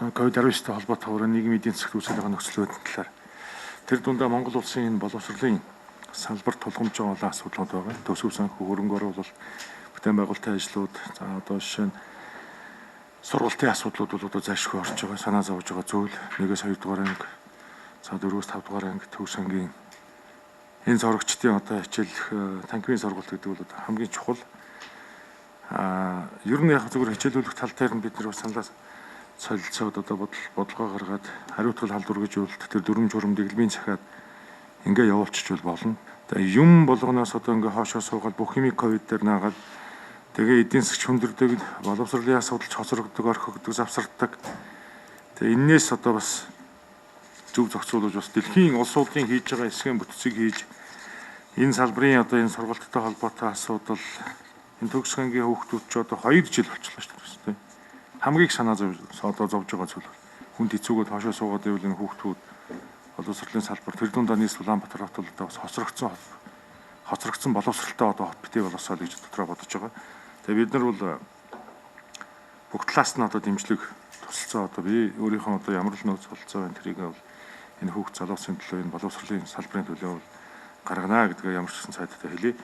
COVID-19-тэй холбоотойгоор нийгмийн эдийн засгт үүсэж байгаа нөхцөлөд талаар тэр дундаа Монгол улсын энэ боловсролын салбар тулгамж байгаа асуудлууд байгаа. Төсөв санхүү хөрөнгө оруулалт, бүтээн байгуулалтын ажлууд, за одоо жишээ нь сургалтын асуудлууд бол одоо зайлшгүй орж байгаа, санаа зовж байгаа зүйл. 1-2 дугаар анги, за 4-5 дугаар анги төв сангийн энэ зоригчдын одоо хичээл танкийн сургалт гэдэг бол хамгийн чухал. Ер нь яг зөвхөн хичээлүүлэх тал дээр нь бид нэр саналаа солилцоод одоо бодлого гаргаад хариуцлал халдвар гэж үлдэх тэр дүрм журам дэглэмийн захиад ингээ явуулчихвал болно. Тэгээ юм болгоноос одоо ингээ хоошоо суугаад бүх химик ковид дээр наагаад тэгээ эдийн засгч хүндэрдэг, боловсролын асуудал хоцрогддог, орхигддог, завсарддаг. Тэгээ энээс одоо бас зөв зохицуулж бас дэлхийн улс хурлын хийж байгаа эсгэн бүтцийг хийж энэ салбарын одоо энэ сургалттай холбоотой асуудал энэ төгс сангийн хүүхдүүд ч одоо 2 жил болчихлоо шүү дээ. Хамгийн их санаа одоо зовж байгаа зүйл. Хүнд хэцүүгээд хоошоо суугаад байвал энэ хүүхдүүд боловсролын салбар тэр дундаа нийс Улаанбаатар хот бол бас хоцрогдсон боловсролтой одоо хот битгий болосоо гэж дотроо бодож байгаа. Тэгээ бид нар бол бүх талаас нь одоо дэмжлэг тусалцаа одоо би өөрийнхөө одоо ямар л нөөц болцоо байна тэрийг бол энэ хүүхд залуусын төлөө энэ боловсролын салбарын төлөө гаргана гэдгээ ямар ч гэсэн цаадтай хэлье.